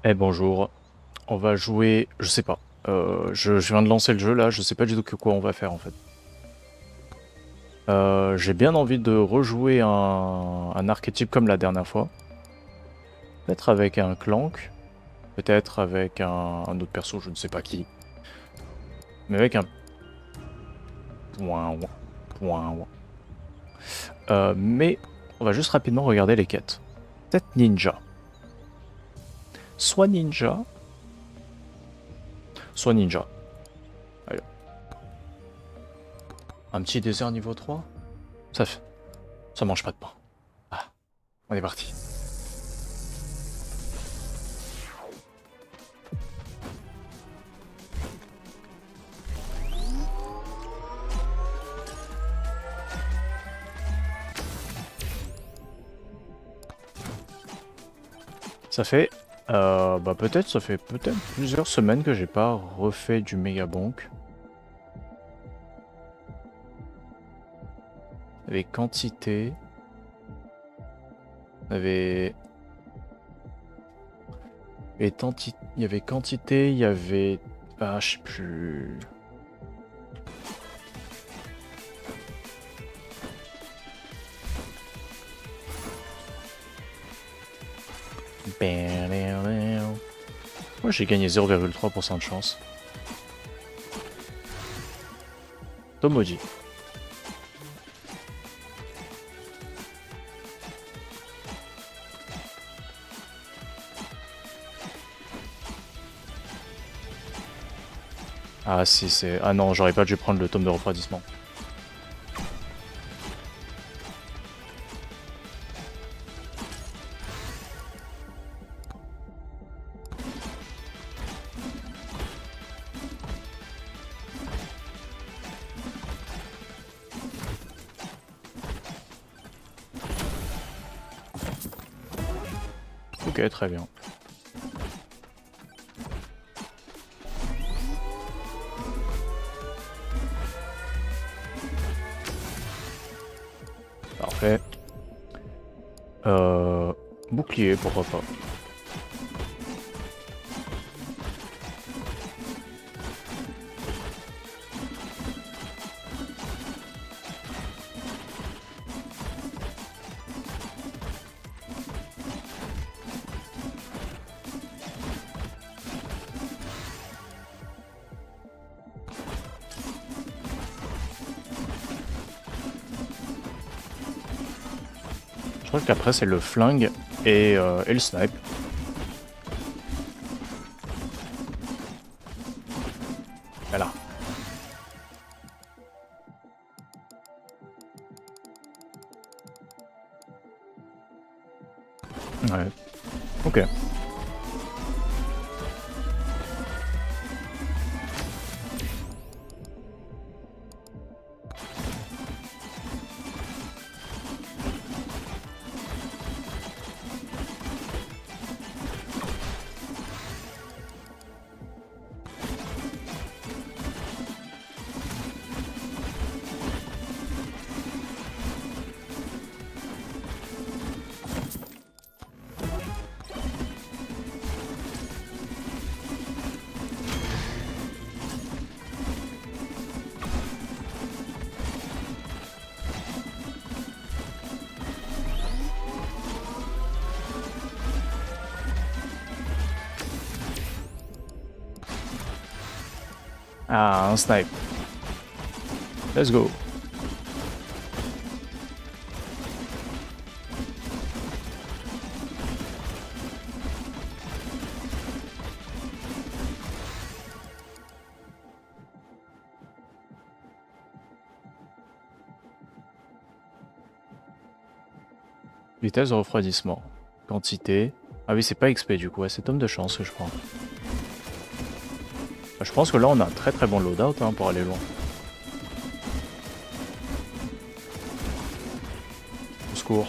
Eh bonjour, on va jouer, je sais pas. Je viens de lancer le jeu là, je sais pas du tout que quoi on va faire en fait. J'ai bien envie de rejouer un archétype comme la dernière fois. Peut-être avec un Clank, peut-être avec un autre perso, je ne sais pas qui. Mais avec un point. Point. Mais on va juste rapidement regarder les quêtes. Peut-être ninja. Soit ninja, soit ninja. Allez. Un petit désert niveau 3. Ça mange pas de pain. Ah, on est parti. Ça fait peut-être plusieurs semaines que j'ai pas refait du méga bonk. Avec quantité. Il y avait. Il y avait quantité, il y avait. Ah, je sais plus. Moi j'ai gagné 0,3% de chance. Tomoji. Ah si c'est. Ah non, j'aurais pas dû prendre le tome de refroidissement. Ok, très bien. Parfait. Bouclier, pourquoi pas. Je crois qu'après c'est le flingue et le snipe. Voilà. Ouais. Ok. Ah, un snipe. Let's go. Vitesse de refroidissement. Quantité. Ah oui, c'est pas XP du coup, ouais, c'est tome de chance que je prends. Je pense que là on a un très très bon loadout hein, pour aller loin. Au secours.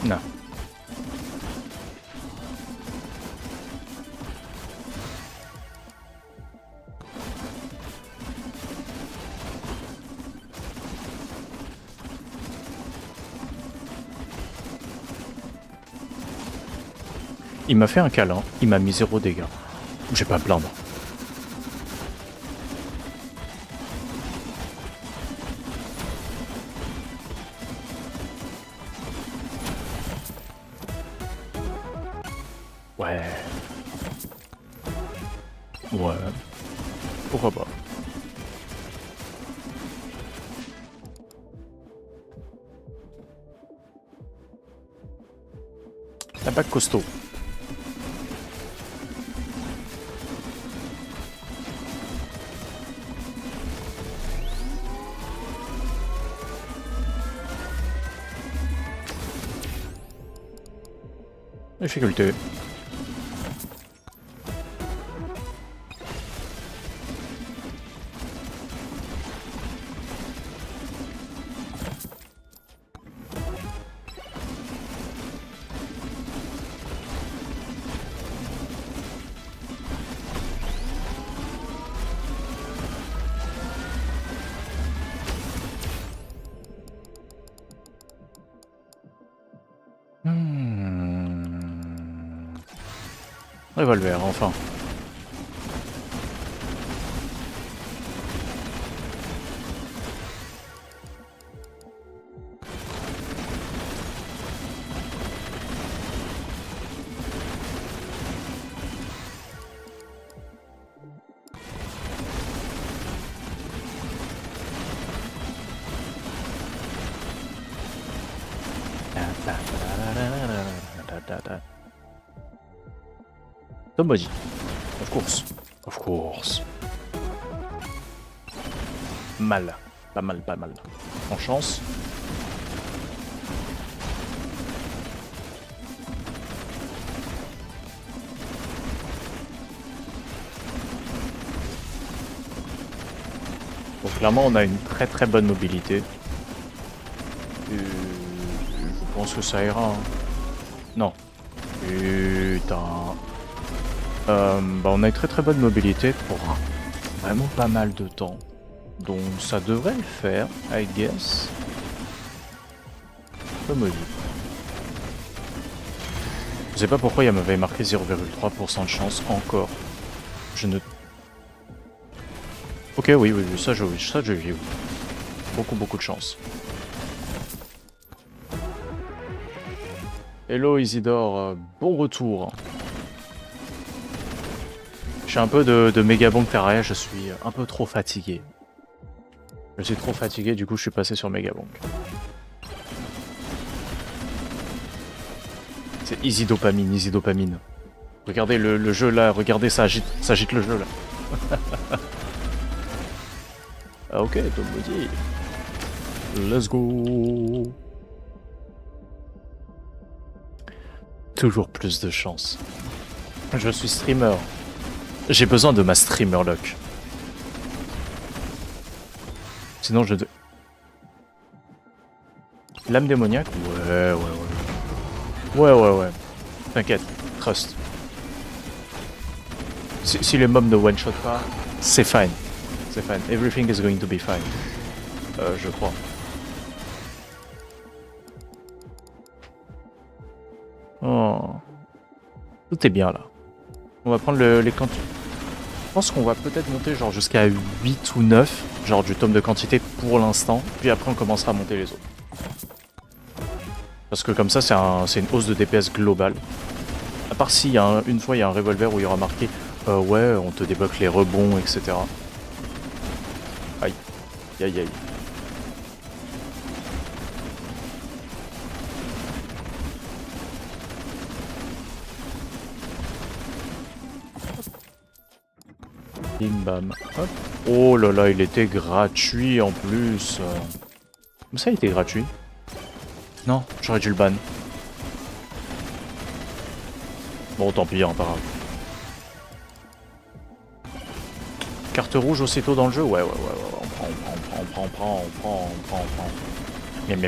Non. Il m'a fait un câlin, il m'a mis 0 dégâts. J'ai pas à plaindre. Ouais. Ouais. Pourquoi pas. La bague costaud. Difficulté. Revolver, enfin. Tom maudit. Of course. Of course. Mal. Pas mal, pas mal. En chance. Donc clairement on a une très très bonne mobilité. Je pense que ça ira. Hein. Non. Putain. On a une très très bonne mobilité pour vraiment pas mal de temps. Donc ça devrait le faire, I guess. Pas maudit. Je sais pas pourquoi il m'avait marqué 0,3% de chance encore. Je ne... Ok, oui, ça je vis. Beaucoup de chance. Hello Isidore, bon retour. J'ai un peu de Megabonk Terraria, je suis un peu trop fatigué. Je suis trop fatigué, du coup je suis passé sur Megabonk. C'est easy dopamine. Regardez le jeu là, regardez ça agite le jeu là. Ah ok, Tom maudit. Let's go. Toujours plus de chance. Je suis streamer. J'ai besoin de ma streamer lock. Sinon je... Lame démoniaque? Ouais. T'inquiète, trust. Si les mobs ne one-shot pas, c'est fine. C'est fine. Everything is going to be fine. Je crois. Oh. Tout est bien là. On va prendre les quantités. Je pense qu'on va peut-être monter genre jusqu'à 8 ou 9, genre du tome de quantité pour l'instant, puis après on commencera à monter les autres. Parce que comme ça c'est une hausse de DPS globale. À part si une fois il y a un revolver où il y aura marqué ouais on te débloque les rebonds etc. Aïe. Bim bam. Hop. Oh là là, il était gratuit en plus. Comme ça, il était gratuit. Non, j'aurais dû le ban. Bon, tant pis, hein, pas grave. Carte rouge aussitôt dans le jeu? Ouais. On prend. Miam.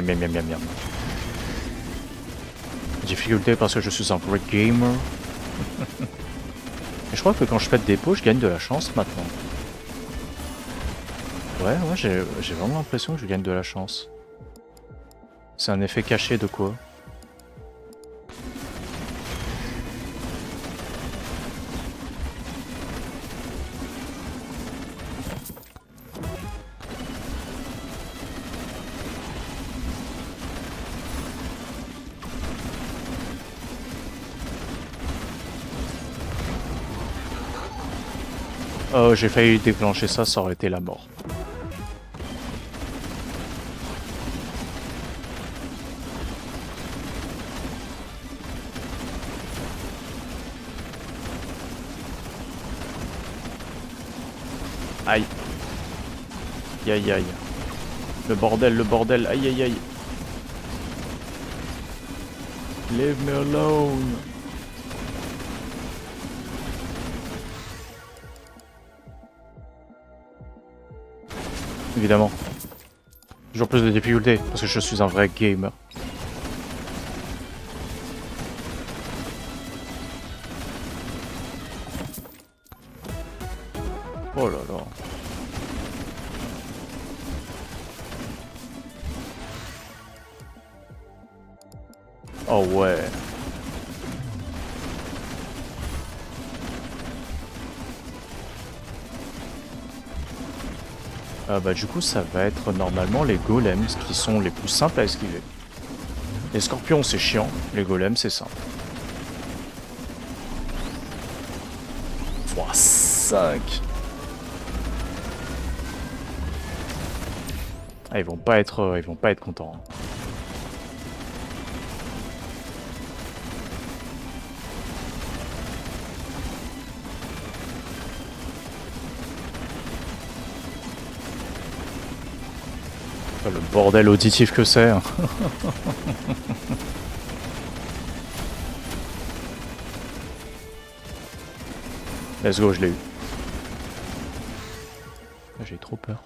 difficulté parce que je suis un great gamer. Et je crois que quand je pète des pots, je gagne de la chance maintenant. Ouais, j'ai vraiment l'impression que je gagne de la chance. C'est un effet caché de quoi? Oh, j'ai failli déclencher ça, ça aurait été la mort. Aïe. Aïe aïe. Le bordel, aïe aïe aïe. Leave me alone. Évidemment. Toujours plus de difficultés, parce que je suis un vrai gamer. Oh là là. Oh ouais. Bah du coup ça va être normalement les golems qui sont les plus simples à esquiver. Les scorpions c'est chiant, les golems c'est simple. 5. Ah, ils vont pas être contents. Le bordel auditif que c'est. Let's go, je l'ai eu. J'ai trop peur.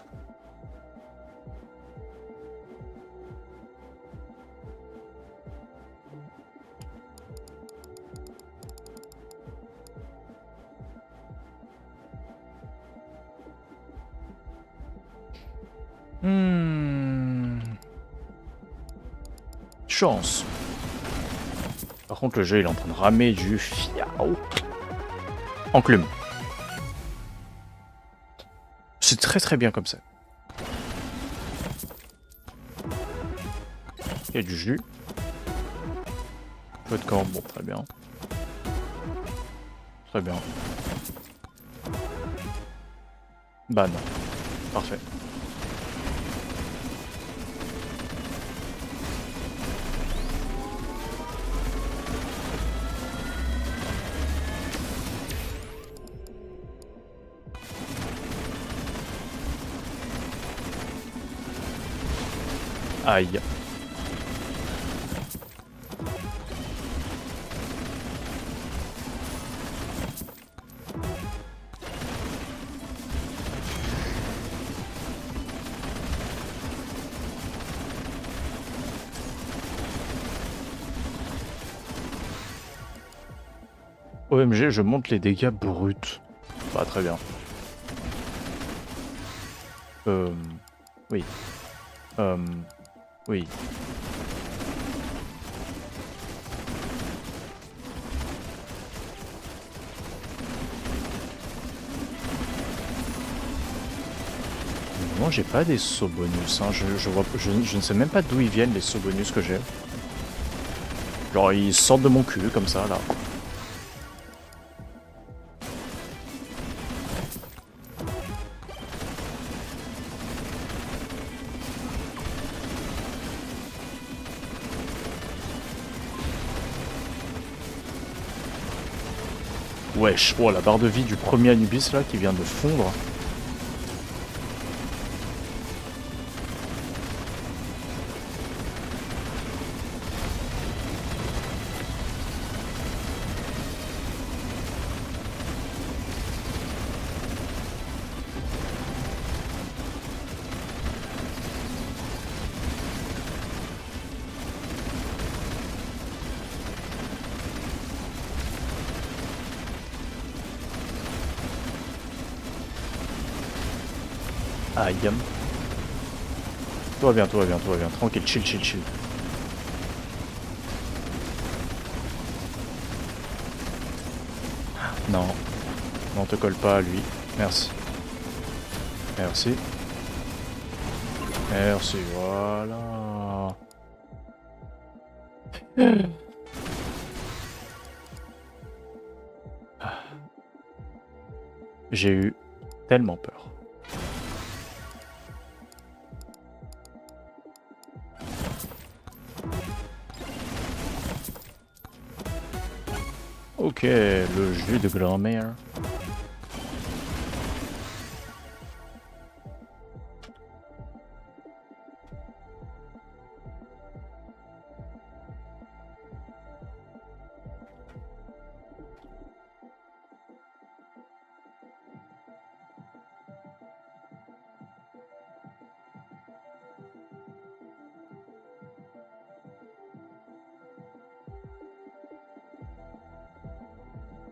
Chance. Par contre, le jeu il est en train de ramer du fiao. Enclume. C'est très très bien comme ça. Il y a du jus. Peu de corde, bon, très bien. Très bien. Ban. Parfait. Aïe. OMG, je monte les dégâts bruts. Bah, très bien. Oui. Oui. Moi j'ai pas des sauts bonus, hein. Je ne sais même pas d'où ils viennent les sauts bonus que j'ai. Genre ils sortent de mon cul comme ça là. Wesh, oh la barre de vie du premier Anubis là qui vient de fondre. Aïe. Tout va bien, tout va bien, tout va bien. Tranquille, chill, chill, chill. Non. Non, te colle pas à lui. Merci. Merci. Merci, voilà. J'ai eu tellement peur. Ok, le jus de grand-mère.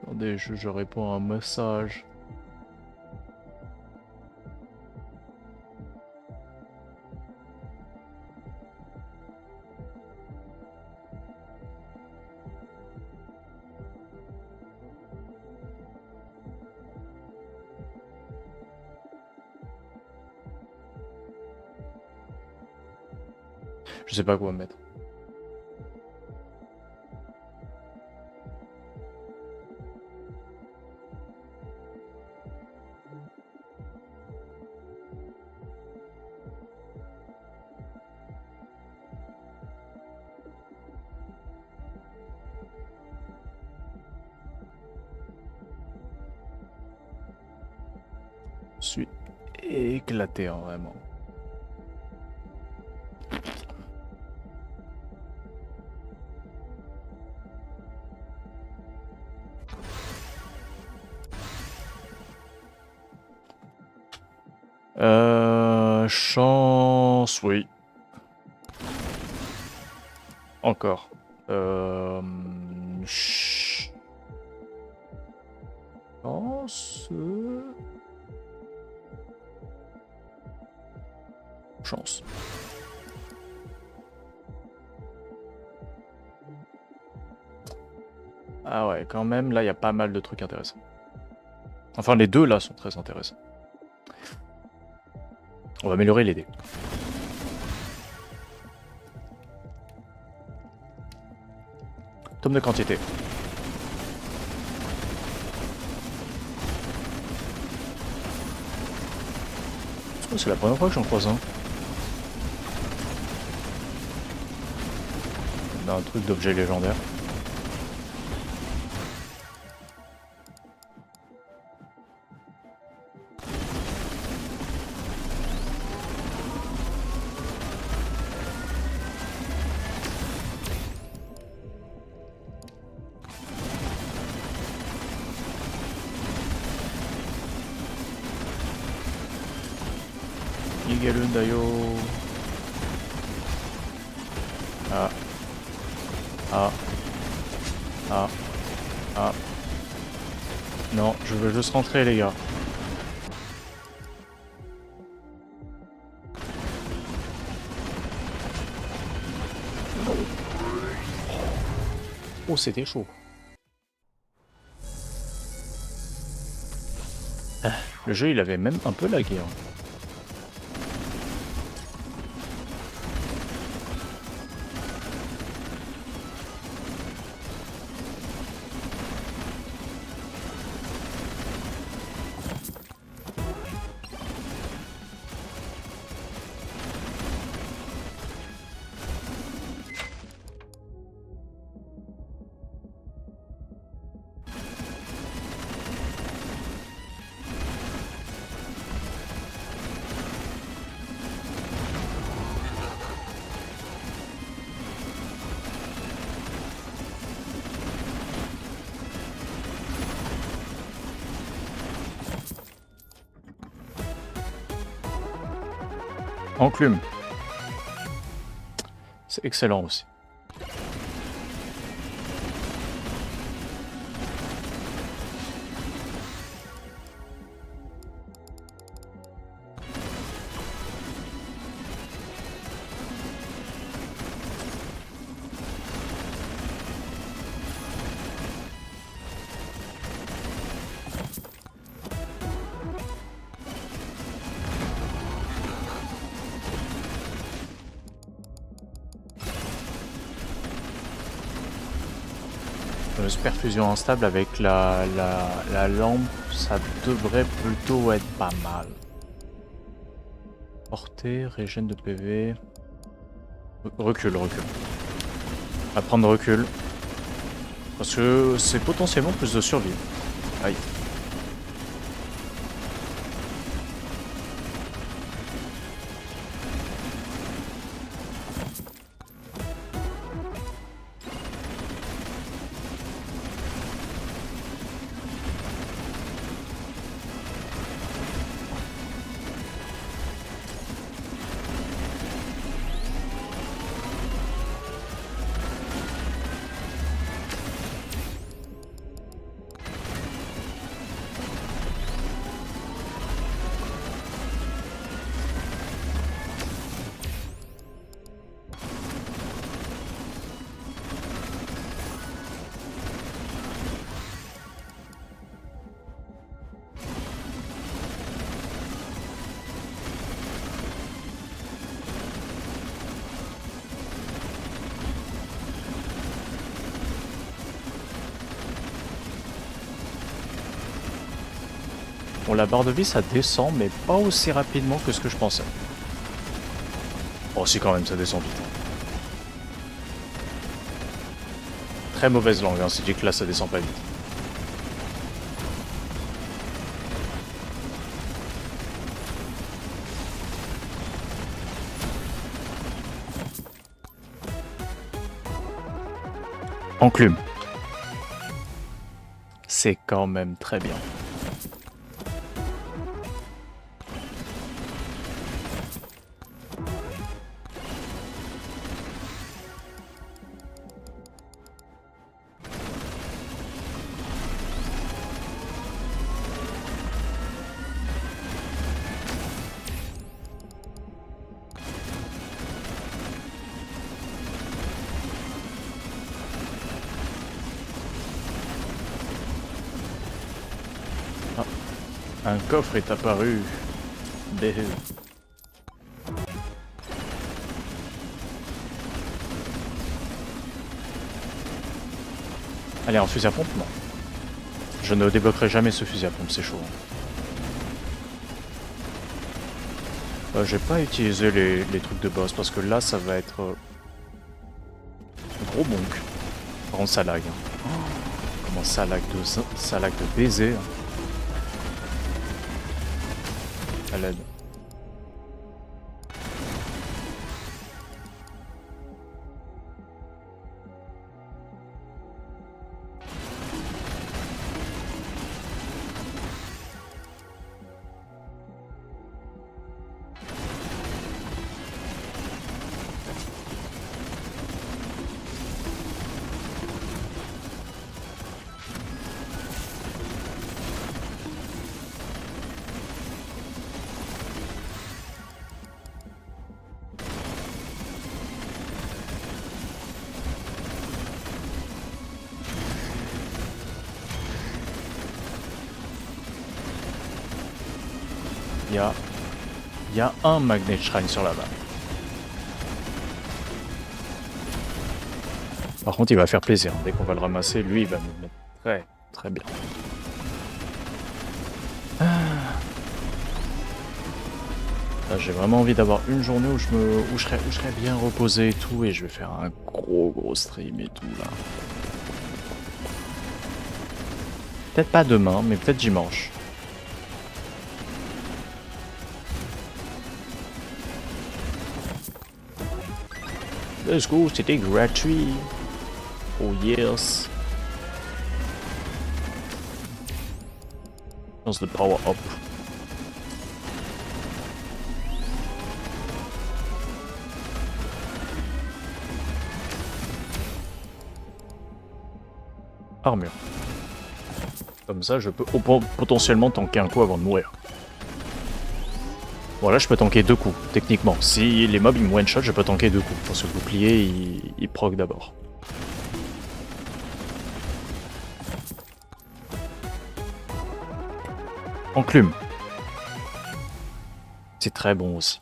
Attendez, je réponds à un message. Je sais pas quoi mettre. Je suis éclaté, hein, vraiment. Chance, oui. Encore. Chance. Chance. Ah ouais, quand même, là, il y a pas mal de trucs intéressants. Enfin, les deux, là, sont très intéressants. On va améliorer les dés. Tome de quantité. Oh, c'est la première fois que j'en croise un. On a un truc d'objet légendaire. Nigelundayo. Ah. Ah. Ah. Ah. Non, je veux juste rentrer, les gars. Oh, c'était chaud. Le jeu, il avait même un peu lagué. Hein. Enclume. C'est excellent aussi. Perfusion instable avec la lampe, ça devrait plutôt être pas mal. Portée, régène de PV. Recule. On va prendre recul. Parce que c'est potentiellement plus de survie. Aïe. Bon, la barre de vie ça descend, mais pas aussi rapidement que ce que je pensais. Oh si, quand même, ça descend vite. Très mauvaise langue, hein, si tu dis que là ça descend pas vite. Enclume. C'est quand même très bien. Un coffre est apparu. Béhé. Allez, un fusil à pompe? Non. Je ne débloquerai jamais ce fusil à pompe, c'est chaud. J'ai pas utilisé les trucs de boss parce que là ça va être gros bonk. Par contre ça lag. Hein. Oh, comment ça lag de baiser. Hein. À l'aide. Il y a un Magnet Shrine sur la map. Par contre, il va faire plaisir. Dès qu'on va le ramasser, lui, il va nous mettre très, très bien. J'ai vraiment envie d'avoir une journée où je serais bien reposé et tout, et je vais faire un gros stream et tout là. Peut-être pas demain, mais peut-être dimanche. Let's go, c'était gratuit. Oh yes. That's the power up. Armure. Comme ça, je peux potentiellement tanker un coup avant de mourir. Voilà, je peux tanker 2 coups, techniquement. Si les mobs ils me one-shot, je peux tanker 2 coups. Parce que le bouclier, il proc d'abord. Enclume. C'est très bon aussi.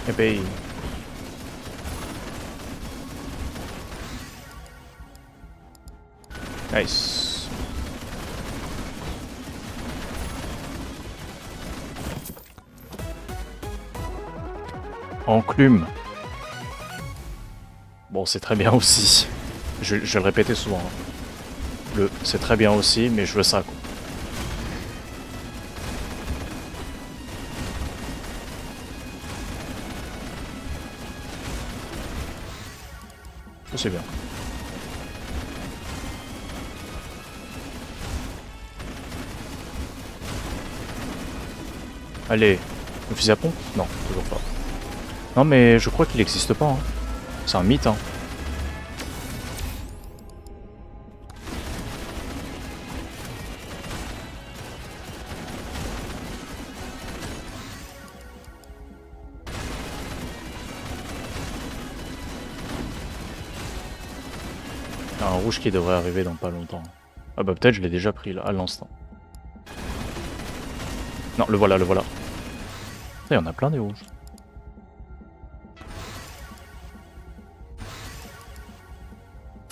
Eh ben... Nice. Enclume. Bon, c'est très bien aussi. Je vais le répéter souvent. Hein. C'est très bien aussi, mais je veux ça, quoi. C'est bien. Allez, le fusil à pompe? Non, toujours pas. Non, mais je crois qu'il n'existe pas. Hein. C'est un mythe. Hein. Il y a un rouge qui devrait arriver dans pas longtemps. Ah bah peut-être je l'ai déjà pris là, à l'instant. Non, le voilà, le voilà. Il y en a plein des rouges.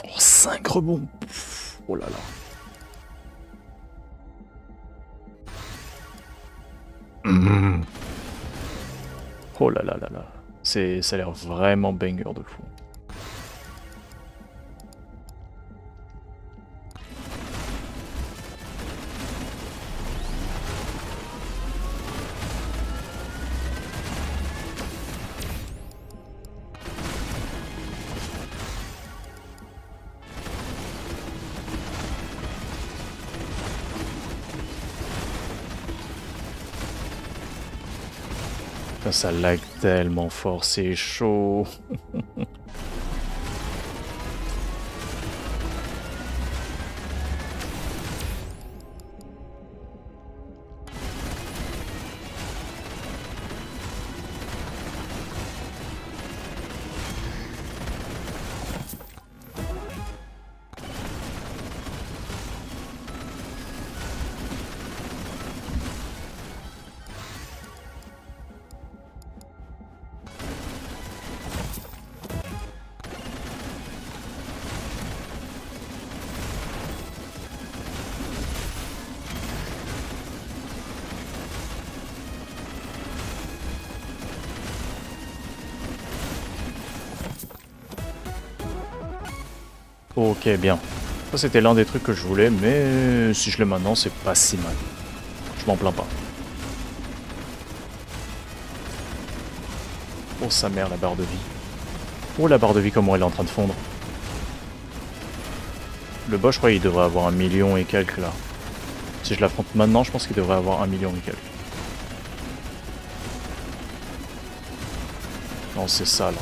Oh, 5 rebonds. Oh là là. Mmh. Oh là là là là. Ça a l'air vraiment banger de fou. Ça lag tellement fort, c'est chaud. Ok, bien. Ça c'était l'un des trucs que je voulais, mais si je l'ai maintenant, c'est pas si mal. Je m'en plains pas. Oh sa mère, la barre de vie. Oh la barre de vie, comment elle est en train de fondre. Le boss, je crois, il devrait avoir 1 million et quelques là. Si je l'affronte maintenant, je pense qu'il devrait avoir 1 million et quelques. Non, c'est ça là.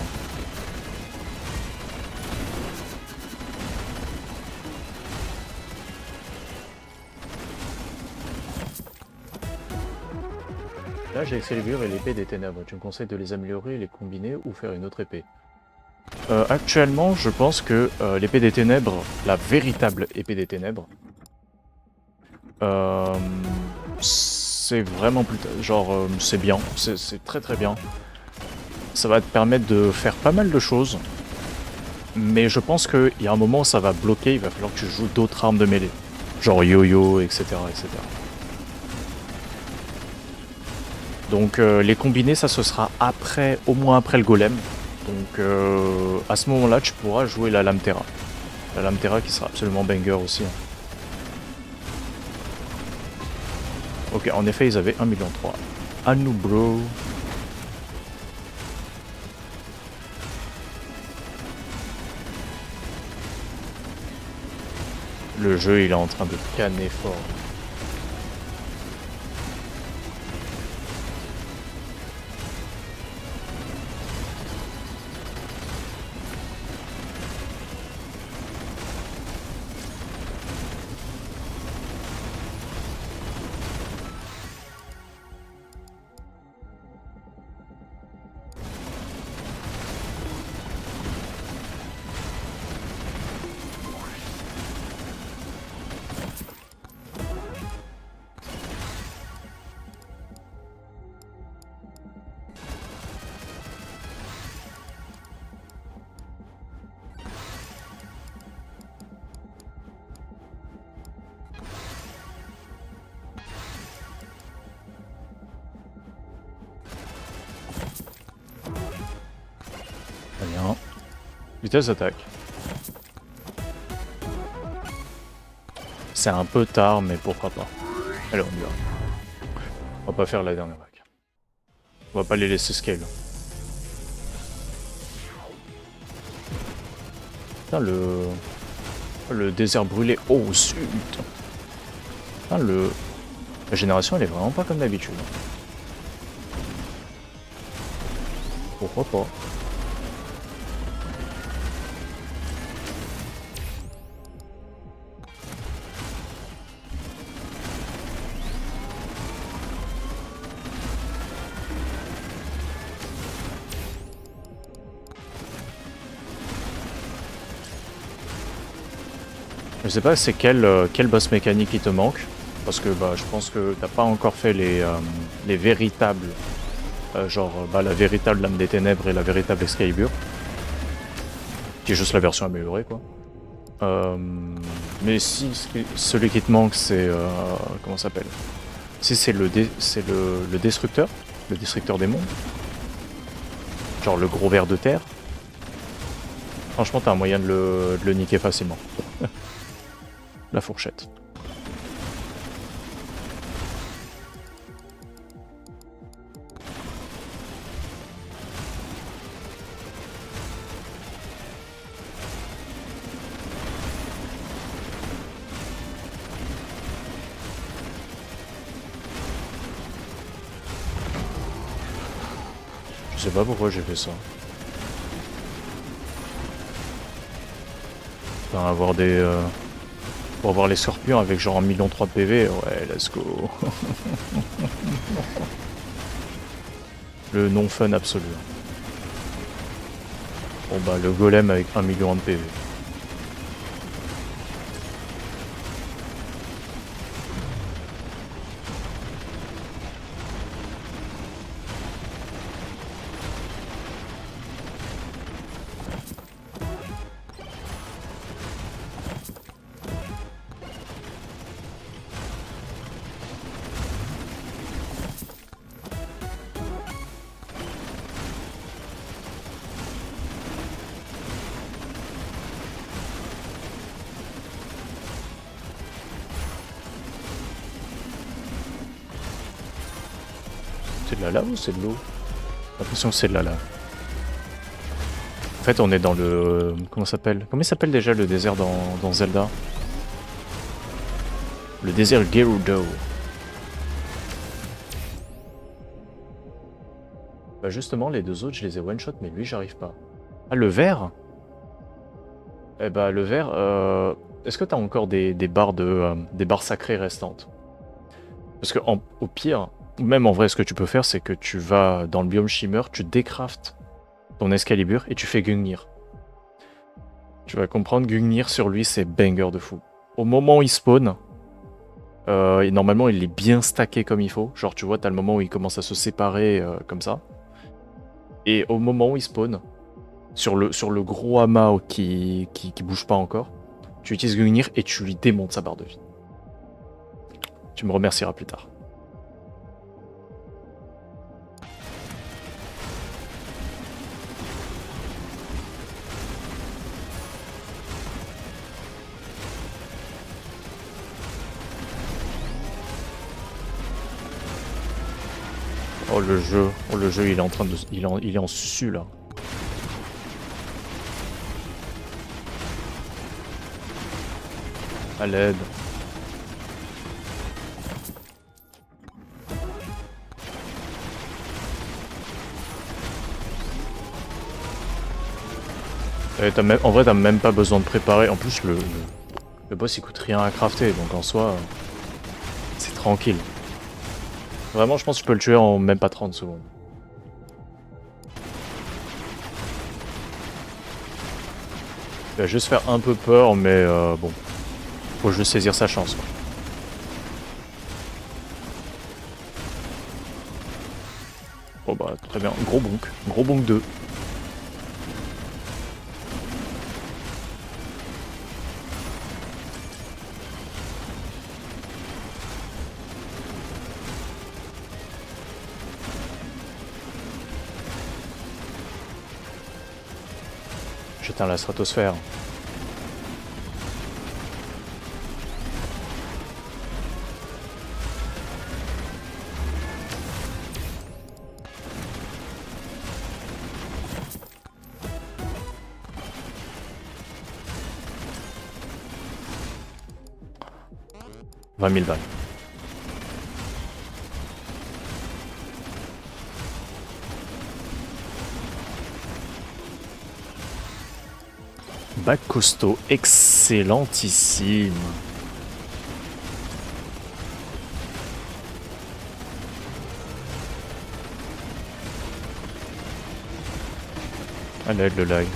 Là, j'ai Excalibur et l'épée des ténèbres. Tu me conseilles de les améliorer, les combiner ou faire une autre épée? Actuellement, je pense que l'épée des ténèbres, la véritable épée des ténèbres, c'est vraiment plus... Genre, c'est bien, c'est très très bien. Ça va te permettre de faire pas mal de choses. Mais je pense qu'il y a un moment où ça va bloquer, il va falloir que tu joues d'autres armes de mêlée. Genre yo-yo, etc. etc. Donc les combiner, ça ce sera après, au moins après le golem. Donc à ce moment-là, tu pourras jouer la lame Terra. La lame Terra qui sera absolument banger aussi. Hein. Ok, en effet, ils avaient 1,3 million. À nous, bro. Le jeu, il est en train de canner fort. Très bien. Vitesse d'attaque. C'est un peu tard, mais pourquoi pas. Allez, on y va. On va pas faire la dernière vague. On va pas les laisser scale. Putain, le désert brûlé. Oh, zut. Putain, la génération, elle est vraiment pas comme d'habitude. Pourquoi pas? Je sais pas c'est quel boss mécanique qui te manque, parce que bah, je pense que t'as pas encore fait les véritables, genre la véritable Lame des Ténèbres et la véritable Excalibur, qui est juste la version améliorée quoi. Mais si celui qui te manque c'est... comment ça s'appelle? Si c'est le destructeur, le destructeur des mondes, genre le gros ver de terre, franchement t'as un moyen de le niquer facilement. La fourchette. Je sais pas pourquoi j'ai fait ça. Enfin, avoir des... pour avoir les scorpions avec genre 1,3 million de PV, ouais, let's go. Le non fun absolu. Bon bah le golem avec 1 million de PV. C'est de la lave ou c'est de l'eau? J'ai l'impression que c'est de la lave. En fait on est dans le... comment ça s'appelle? Comment il s'appelle déjà le désert dans Zelda? Le désert Gerudo. Bah justement les deux autres je les ai one shot mais lui j'arrive pas. Ah le vert? Eh bah le vert, est-ce que t'as encore des barres des barres sacrées restantes? Parce que au pire, même en vrai ce que tu peux faire c'est que tu vas dans le biome Shimmer, tu décraftes ton Excalibur et tu fais Gungnir. Tu vas comprendre, Gungnir sur lui c'est banger de fou. Au moment où il spawn, et normalement il est bien stacké comme il faut. Genre tu vois t'as le moment où il commence à se séparer comme ça. Et au moment où il spawn, sur le gros amas qui bouge pas encore, tu utilises Gungnir et tu lui démontes sa barre de vie. Tu me remercieras plus tard. Oh le jeu il est en train de... Il est en susu là. À l'aide. En vrai t'as même pas besoin de préparer. En plus le boss il coûte rien à crafter donc en soi c'est tranquille. Vraiment je pense que je peux le tuer en même pas 30 secondes. Il va juste faire un peu peur mais bon. Faut juste saisir sa chance quoi. Bon bah très bien, gros bonk 2. J'éteins la stratosphère. « 20 000 balles. Bac costaud, excellentissime. À l'aide le lag.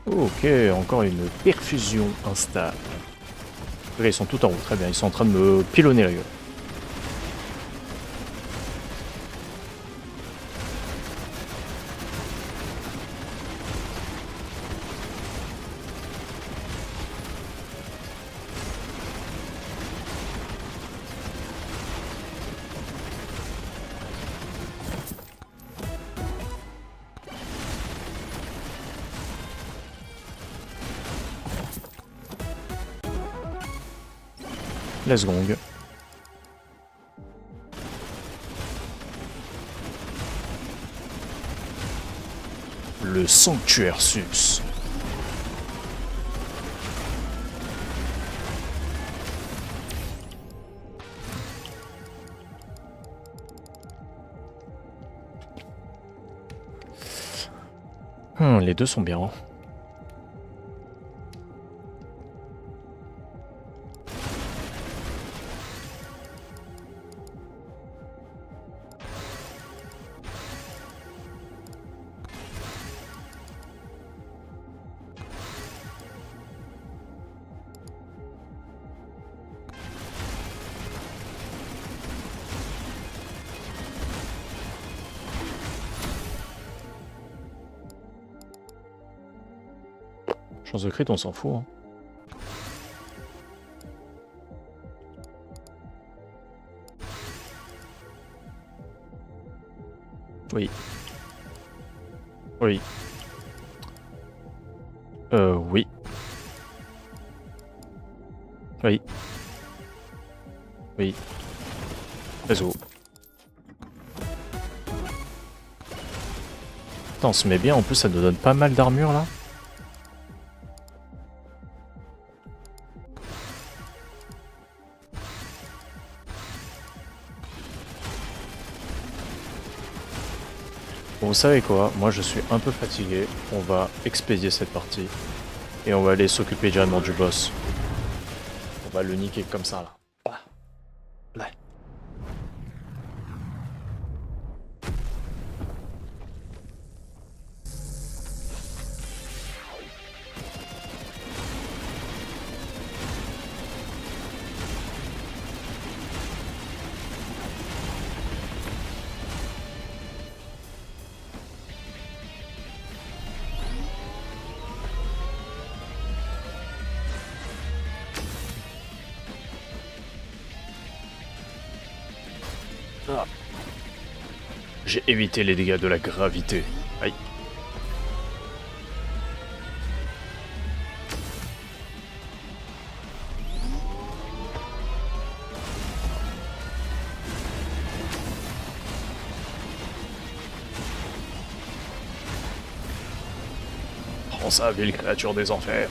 Ok, encore une perfusion instable. Là, ils sont tout en haut, très bien. Ils sont en train de me pilonner la gueule. Let's gong. Le sanctuaire sus. Les deux sont bien. Chance de crit, on s'en fout. Hein. Oui. Oui. Oui. Oui. Oui. Let's go. Putain, on se met bien, en plus ça nous donne pas mal d'armure là. Bon, vous savez quoi, moi je suis un peu fatigué, on va expédier cette partie et on va aller s'occuper directement du boss. On va le niquer comme ça là. Là. Ah. J'ai évité les dégâts de la gravité. Aïe. Comment ça, ville créature des enfers?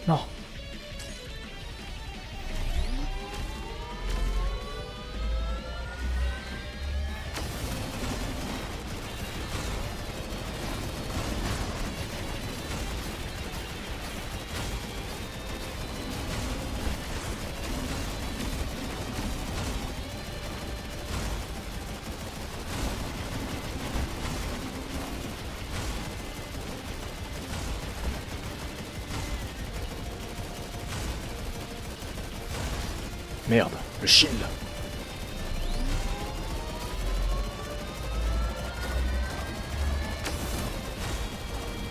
Non. Merde, le shield.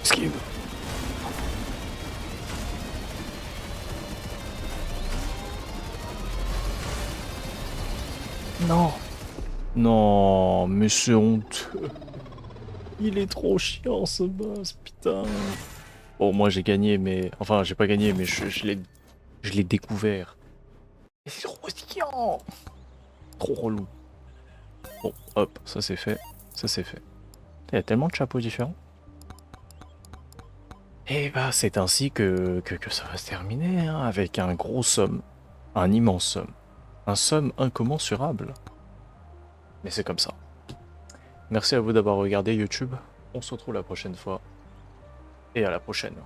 Esquive. Non. Non, mais c'est honteux. Il est trop chiant ce boss, putain. Bon, moi j'ai gagné, mais... Enfin, j'ai pas gagné, mais je l'ai découvert. Et c'est trop chiant. Trop relou. Bon, hop, ça c'est fait. Ça c'est fait. Il y a tellement de chapeaux différents. Et bah, c'est ainsi que ça va se terminer, hein, avec un gros somme. Un immense somme. Un somme incommensurable. Mais c'est comme ça. Merci à vous d'avoir regardé YouTube. On se retrouve la prochaine fois. Et à la prochaine.